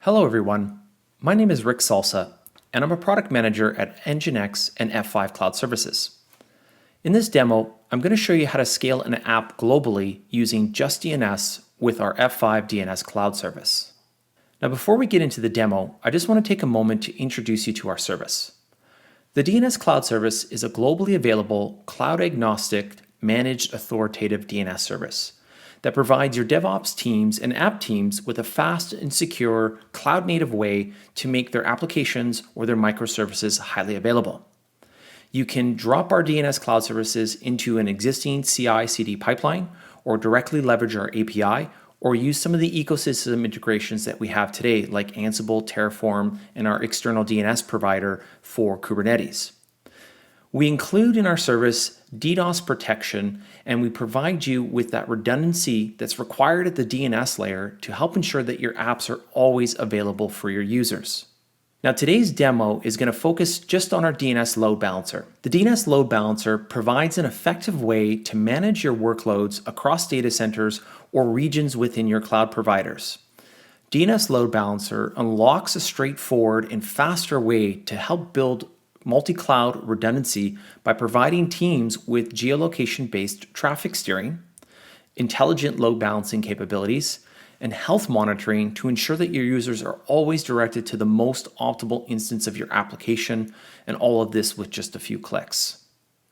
Hello everyone, my name is Rick Salsa, and I'm a product manager at NGINX and F5 Cloud Services. In this demo, I'm going to show you how to scale an app globally using just DNS with our F5 DNS Cloud Service. Now before we get into the demo, I just want to take a moment to introduce you to our service. The DNS Cloud Service is a globally available, cloud-agnostic, managed authoritative DNS service that provides your DevOps teams and app teams with a fast and secure cloud-native way to make their applications or their microservices highly available. You can drop our DNS cloud services into an existing CI/CD pipeline or directly leverage our API or use some of the ecosystem integrations that we have today like Ansible, Terraform, and our external DNS provider for Kubernetes. We include in our service DDoS protection, and we provide you with that redundancy that's required at the DNS layer to help ensure that your apps are always available for your users. Now today's demo is going to focus just on our DNS load balancer. The DNS load balancer provides an effective way to manage your workloads across data centers or regions within your cloud providers. DNS load balancer unlocks a straightforward and faster way to help build multi-cloud redundancy by providing teams with geolocation-based traffic steering, intelligent load balancing capabilities, and health monitoring to ensure that your users are always directed to the most optimal instance of your application, and all of this with just a few clicks.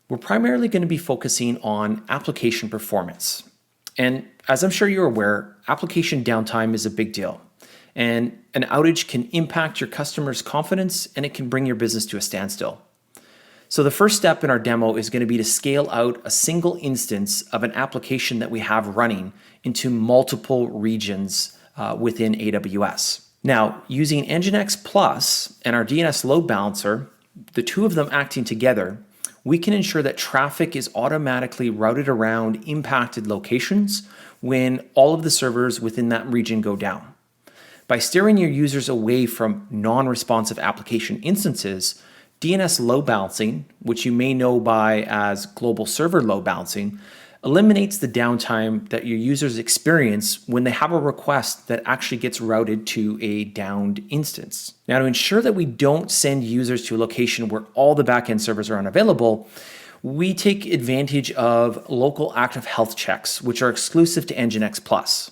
We're primarily going to be focusing on application performance. And as I'm sure you're aware, application downtime is a big deal. And an outage can impact your customers' confidence, and it can bring your business to a standstill. So the first step in our demo is going to be to scale out a single instance of an application that we have running into multiple regions within AWS. Now, using NGINX Plus and our DNS load balancer, the two of them acting together, we can ensure that traffic is automatically routed around impacted locations when all of the servers within that region go down. By steering your users away from non-responsive application instances, DNS load balancing, which you may know by as global server load balancing, eliminates the downtime that your users experience when they have a request that actually gets routed to a downed instance. Now, to ensure that we don't send users to a location where all the backend servers are unavailable, we take advantage of local active health checks, which are exclusive to NGINX Plus.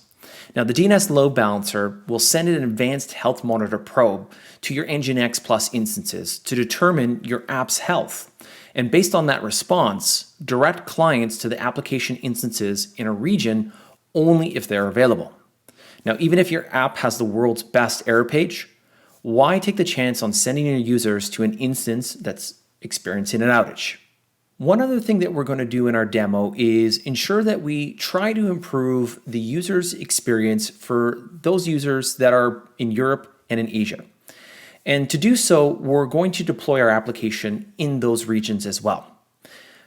Now, the DNS load balancer will send an advanced health monitor probe to your NGINX Plus instances to determine your app's health. And based on that response, direct clients to the application instances in a region only if they're available. Now, even if your app has the world's best error page, why take the chance on sending your users to an instance that's experiencing an outage? One other thing that we're going to do in our demo is ensure that we try to improve the user's experience for those users that are in Europe and in Asia. And to do so, we're going to deploy our application in those regions as well.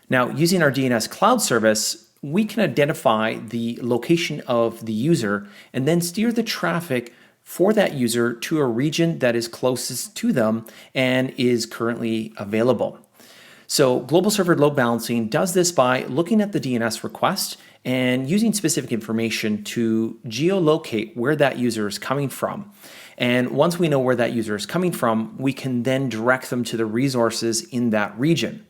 Now, using our DNS cloud service, we can identify the location of the user and then steer the traffic for that user to a region that is closest to them and is currently available. So global server load balancing does this by looking at the DNS request and using specific information to geolocate where that user is coming from. And once we know where that user is coming from, we can then direct them to the resources in that region.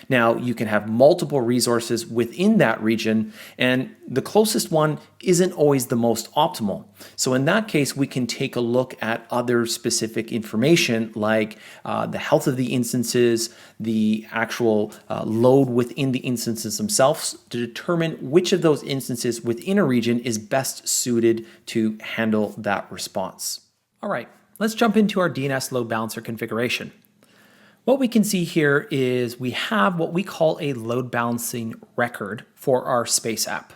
Now, you can have multiple resources within that region, and the closest one isn't always the most optimal. So in that case, we can take a look at other specific information like the health of the instances, the actual load within the instances themselves to determine which of those instances within a region is best suited to handle that response. All right, let's jump into our DNS load balancer configuration. What we can see here is we have what we call a load balancing record for our Space app.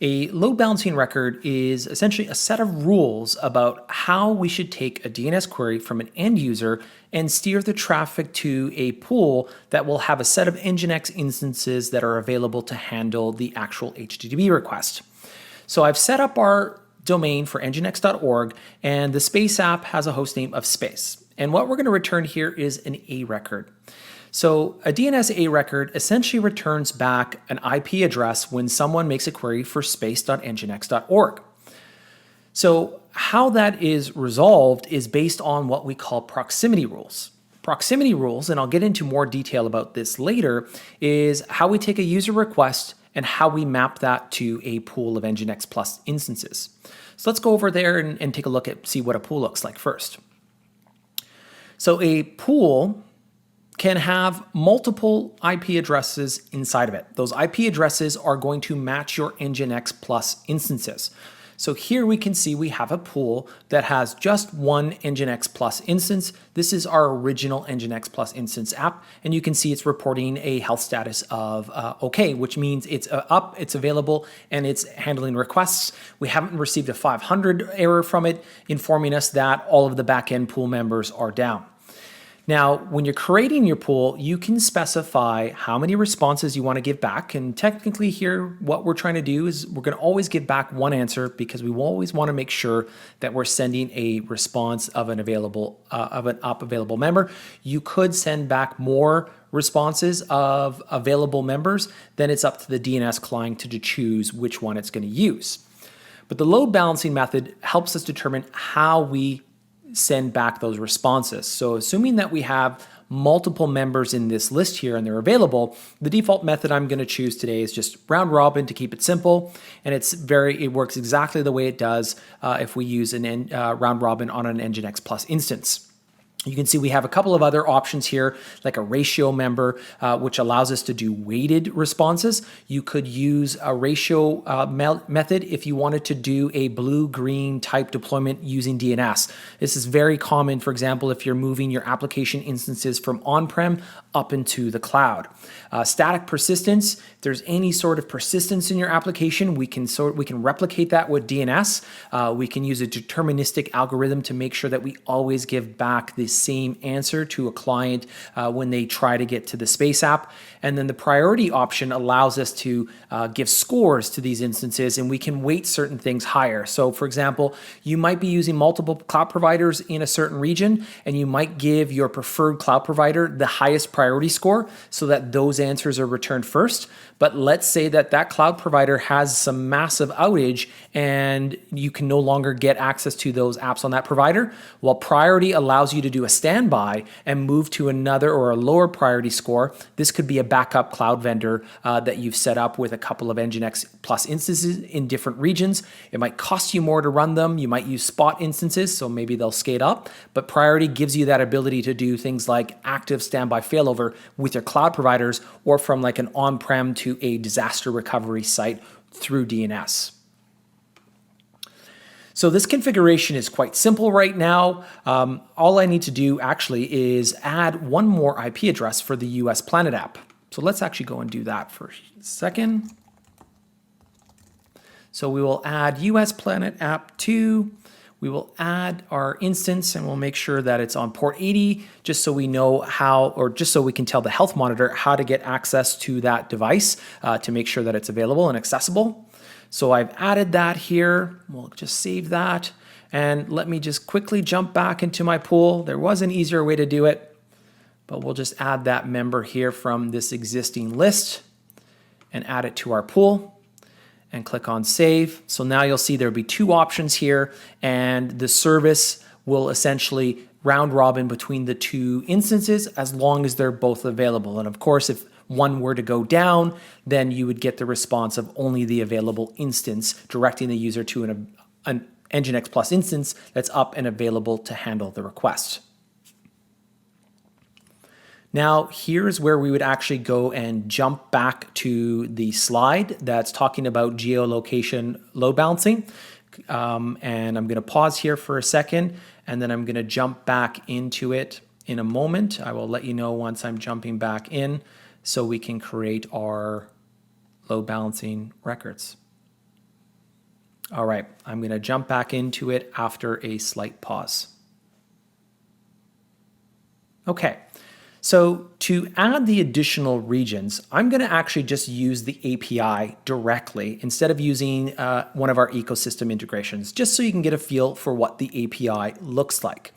A load balancing record is essentially a set of rules about how we should take a DNS query from an end user and steer the traffic to a pool that will have a set of NGINX instances that are available to handle the actual HTTP request. So I've set up our domain for nginx.org, and the Space app has a hostname of Space. And what we're going to return here is an A record. So a DNS A record essentially returns back an IP address when someone makes a query for space.nginx.org. So how that is resolved is based on what we call proximity rules. Proximity rules, and I'll get into more detail about this later, is how we take a user request and how we map that to a pool of NGINX Plus instances. So let's go over there and take a look at see what a pool looks like first. So a pool can have multiple IP addresses inside of it. Those IP addresses are going to match your NGINX Plus instances. So here we can see we have a pool that has just one NGINX Plus instance. This is our original NGINX Plus instance app, and you can see it's reporting a health status of OK, which means it's up, it's available, and it's handling requests. We haven't received a 500 error from it, informing us that all of the backend pool members are down. Now, when you're creating your pool, you can specify how many responses you want to give back. And technically here, what we're trying to do is we're going to always give back one answer because we always want to make sure that we're sending a response of an available available member. You could send back more responses of available members, then it's up to the DNS client to choose which one it's going to use. But the load balancing method helps us determine how we send back those responses. So assuming that we have multiple members in this list here and they're available, the default method I'm going to choose today is just round robin to keep it simple. And it works exactly the way it does if we use an round robin on an NGINX Plus instance. You can see we have a couple of other options here, like a ratio member, which allows us to do weighted responses. You could use a ratio method if you wanted to do a blue-green type deployment using DNS. This is very common, for example, if you're moving your application instances from on-prem up into the cloud. Static persistence, if there's any sort of persistence in your application, we can replicate that with DNS. We can use a deterministic algorithm to make sure that we always give back the same answer to a client when they try to get to the space app. And then the priority option allows us to give scores to these instances, and we can weight certain things higher. So for example, you might be using multiple cloud providers in a certain region, and you might give your preferred cloud provider the highest priority score so that those answers are returned first. But let's say that that cloud provider has some massive outage and you can no longer get access to those apps on that provider. Well, priority allows you to do a standby and move to another or a lower priority score. This could be a backup cloud vendor that you've set up with a couple of NGINX Plus instances in different regions. It might cost you more to run them. You might use spot instances, so maybe they'll skate up. But priority gives you that ability to do things like active standby failover with your cloud providers or from like an on-prem to a disaster recovery site through DNS. So this configuration is quite simple right now. All I need to do actually is add one more IP address for the US Planet app. So let's actually go and do that for a second. So we will add US Planet app 2. We will add our instance and we'll make sure that it's on port 80 just so we know how, or just so we can tell the health monitor how to get access to that device to make sure that it's available and accessible. So I've added that here. We'll just save that. And let me just quickly jump back into my pool. There was an easier way to do it, but we'll just add that member here from this existing list and add it to our pool. And click on save. So now you'll see there'll be two options here, and the service will essentially round robin between the two instances as long as they're both available. And of course, if one were to go down, then you would get the response of only the available instance, directing the user to an NGINX Plus instance that's up and available to handle the request. Now, here's where we would actually go and jump back to the slide that's talking about geolocation load balancing. And I'm going to pause here for a second, and then I'm going to jump back into it in a moment. I will let you know once I'm jumping back in so we can create our load balancing records. All right, I'm going to jump back into it after a slight pause. Okay. So to add the additional regions, I'm going to actually just use the API directly instead of using one of our ecosystem integrations, just so you can get a feel for what the API looks like.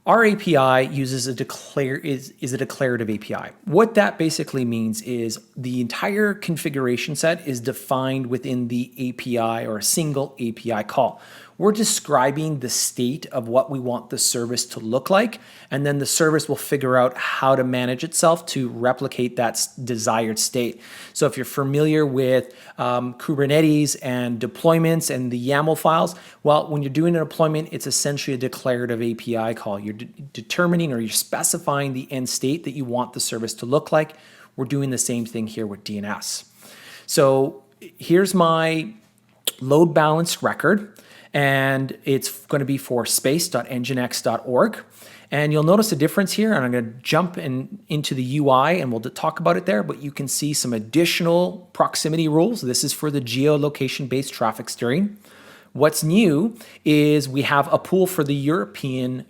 Our API uses a declarative API. What that basically means is the entire configuration set is defined within the API or a single API call. we're describing the state of what we want the service to look like, and then the service will figure out how to manage itself to replicate that desired state. So if you're familiar with Kubernetes and deployments and the YAML files, well, when you're doing a deployment, it's essentially a declarative API call. You're determining or you're specifying the end state that you want the service to look like. We're doing the same thing here with DNS. So here's my load balanced record, and it's going to be for space.nginx.org. And you'll notice a difference here, and I'm going to jump into the UI and we'll talk about it there, but you can see some additional proximity rules. This is for the geolocation-based traffic steering. What's new is we have a pool for the European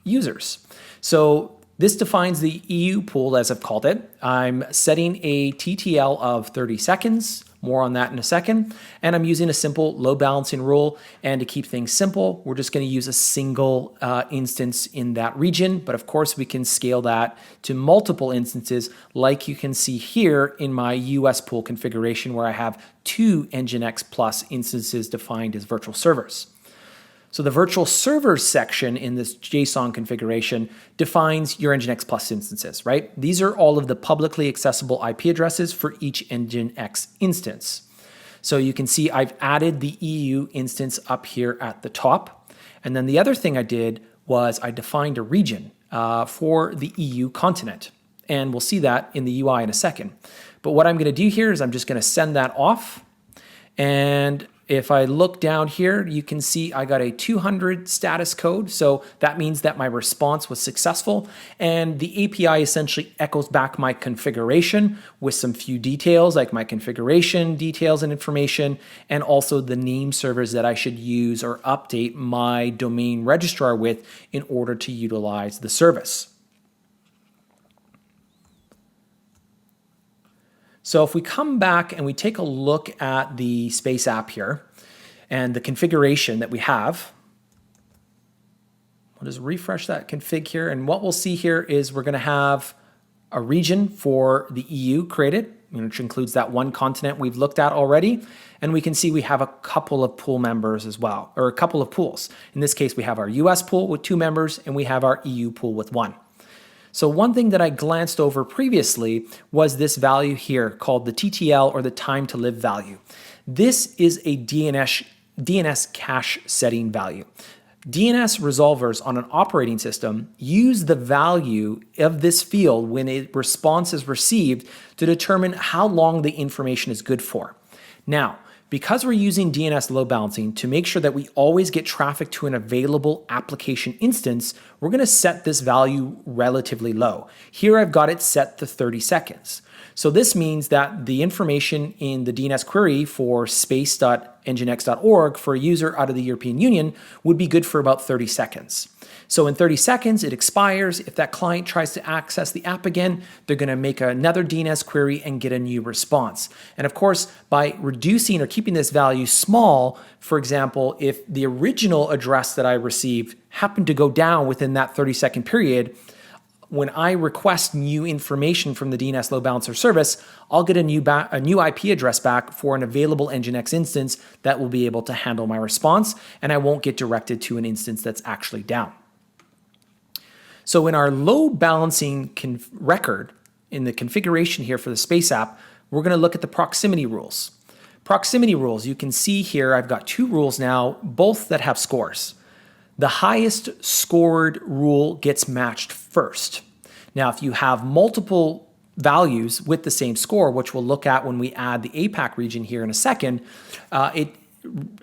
users. So this defines the EU pool, as I've called it. I'm setting a TTL of 30 seconds. More on that in a second. And I'm using a simple load balancing rule. And to keep things simple, we're just going to use a single instance in that region. But of course, we can scale that to multiple instances, like you can see here in my US pool configuration, where I have 2 NGINX Plus instances defined as virtual servers. So the virtual servers section in this JSON configuration defines your NGINX Plus instances, right? These are all of the publicly accessible IP addresses for each NGINX instance. So you can see I've added the EU instance up here at the top. And then the other thing I did was I defined a region for the EU continent. And we'll see that in the UI in a second. But what I'm going to do here is I'm just going to send that off. And if I look down here, you can see I got a 200 status code. So that means that my response was successful. And the API essentially echoes back my configuration with some few details, like my configuration details and information, and also the name servers that I should use or update my domain registrar with in order to utilize the service. So if we come back and we take a look at the Space app here and the configuration that we have, we'll just refresh that config here. And what we'll see here is we're going to have a region for the EU created, which includes that one continent we've looked at already. And we can see we have a couple of pool members as well, or a couple of pools. In this case, we have our US pool with 2 members and we have our EU pool with 1. So one thing that I glanced over previously was this value here called the TTL, or the time to live value. This is a DNS cache setting value. DNS resolvers on an operating system use the value of this field when a response is received to determine how long the information is good for. Now, because we're using DNS load balancing to make sure that we always get traffic to an available application instance, we're going to set this value relatively low. Here I've got it set to 30 seconds. So this means that the information in the DNS query for space.nginx.org for a user out of the European Union would be good for about 30 seconds. So in 30 seconds, it expires. If that client tries to access the app again, they're going to make another DNS query and get a new response. And of course, by reducing or keeping this value small, for example, if the original address that I received happened to go down within that 30-second period, when I request new information from the DNS load balancer service, I'll get a new IP address back for an available NGINX instance that will be able to handle my response, and I won't get directed to an instance that's actually down. So in our load balancing record, in the configuration here for the Space app, we're going to look at the proximity rules. Proximity rules, you can see here I've got 2 rules now, both that have scores. The highest scored rule gets matched first. Now, if you have multiple values with the same score, which we'll look at when we add the APAC region here in a second, it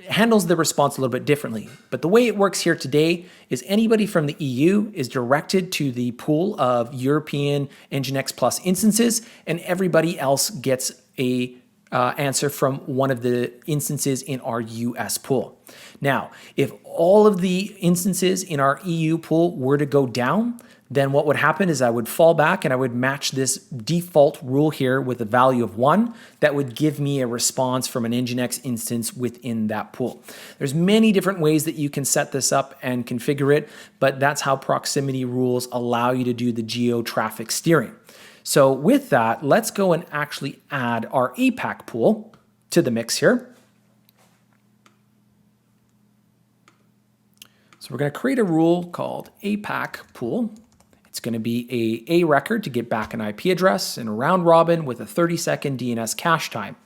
handles the response a little bit differently. But the way it works here today is anybody from the EU is directed to the pool of European NGINX Plus instances, and everybody else gets a answer from one of the instances in our US pool. Now, if all of the instances in our EU pool were to go down, then what would happen is I would fall back and I would match this default rule here with a value of 1 that would give me a response from an NGINX instance within that pool. There's many different ways that you can set this up and configure it, but that's how proximity rules allow you to do the geo traffic steering. So with that, let's go and actually add our APAC pool to the mix here. So we're going to create a rule called APAC pool. It's going to be a record to get back an IP address in a round robin with a 30-second DNS cache time.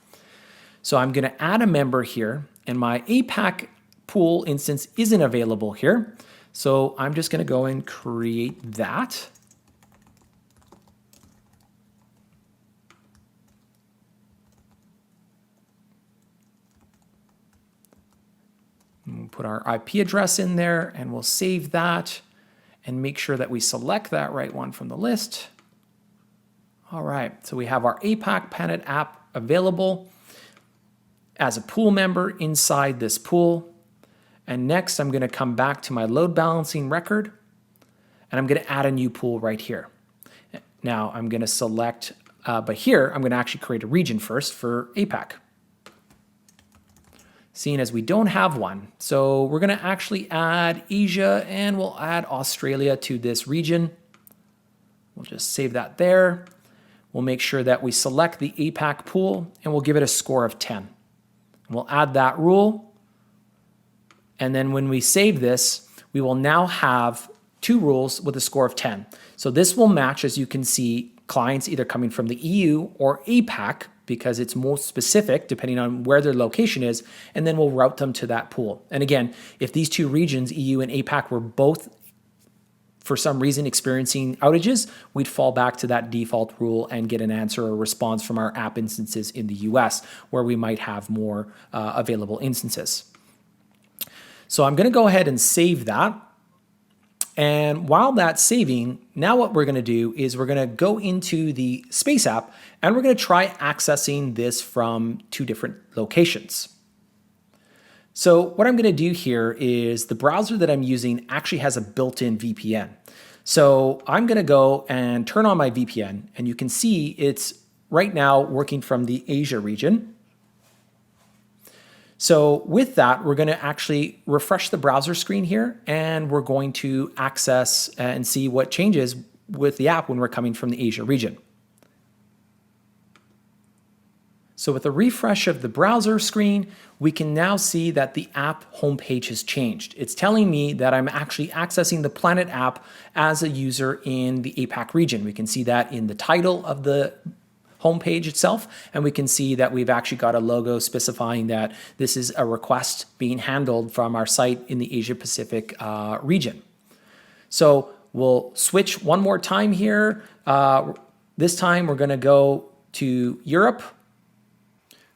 So I'm going to add a member here, and my APAC pool instance isn't available here. So I'm just going to go and create that. We'll put our IP address in there, and we'll save that and make sure that we select that right one from the list. All right, so we have our APAC Planet app available as a pool member inside this pool. And next, I'm going to come back to my load balancing record, and I'm going to add a new pool right here. Now, I'm going to select, but here, I'm going to actually create a region first for APAC, seeing as we don't have one. So we're going to actually add Asia, and we'll add Australia to this region. We'll just save that there. We'll make sure that we select the APAC pool, and we'll give it a score of 10. We'll add that rule. And then when we save this, we will now have two rules with a score of 10. So this will match, as you can see, clients either coming from the EU or APAC, because it's most specific depending on where their location is, and then we'll route them to that pool. And again, if these two regions, EU and APAC, were both for some reason experiencing outages, we'd fall back to that default rule and get an answer or response from our app instances in the US, where we might have more available instances. So I'm going to go ahead and save that. And while that's saving, now what we're going to do is we're going to go into the Space app, and we're going to try accessing this from two different locations. So what I'm going to do here is the browser that I'm using actually has a built-in VPN. So I'm going to go and turn on my VPN, and you can see it's right now working from the Asia region. So with that, we're going to actually refresh the browser screen here, and we're going to access and see what changes with the app when we're coming from the Asia region. So with a refresh of the browser screen, we can now see that the app homepage has changed. It's telling me that I'm actually accessing the Planet app as a user in the APAC region. We can see that in the title of the homepage itself, and we can see that we've actually got a logo specifying that this is a request being handled from our site in the Asia Pacific region. So we'll switch one more time here. This time we're going to go to Europe.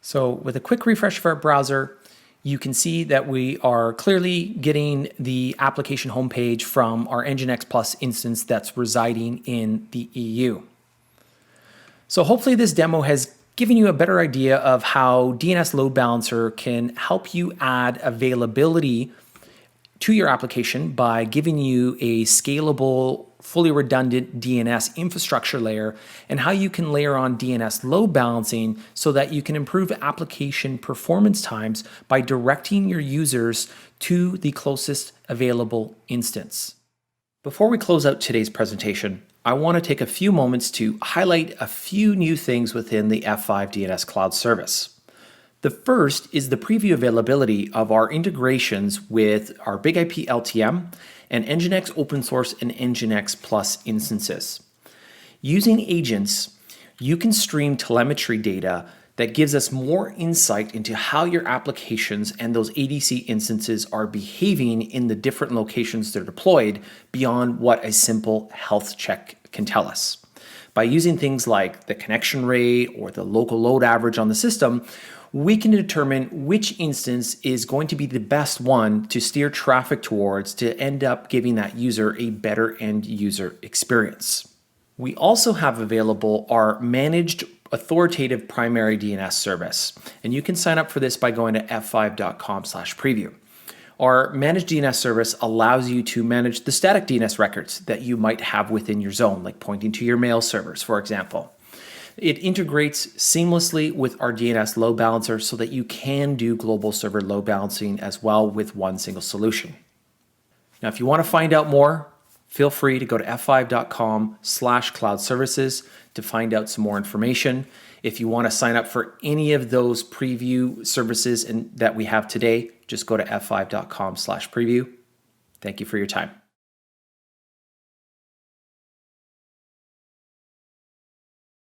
So with a quick refresh of our browser, you can see that we are clearly getting the application homepage from our NGINX Plus instance that's residing in the EU. So hopefully this demo has given you a better idea of how DNS Load Balancer can help you add availability to your application by giving you a scalable, fully redundant DNS infrastructure layer, and how you can layer on DNS load balancing so that you can improve application performance times by directing your users to the closest available instance. Before we close out today's presentation, I want to take a few moments to highlight a few new things within the F5 DNS Cloud Service. The first is the preview availability of our integrations with our Big IP LTM and NGINX open source and NGINX Plus instances. Using agents, you can stream telemetry data that gives us more insight into how your applications and those ADC instances are behaving in the different locations they're deployed beyond what a simple health check can tell us. By using things like the connection rate or the local load average on the system, we can determine which instance is going to be the best one to steer traffic towards to end up giving that user a better end user experience. We also have available our managed authoritative primary DNS service, and you can sign up for this by going to f5.com/preview. Our managed DNS service allows you to manage the static DNS records that you might have within your zone, like pointing to your mail servers, for example. It integrates seamlessly with our DNS load balancer so that you can do global server load balancing as well with one single solution. Now, if you want to find out more, feel free to go to f5.com/cloud services to find out some more information. If you want to sign up for any of those preview services that we have today, just go to f5.com/preview. Thank you for your time.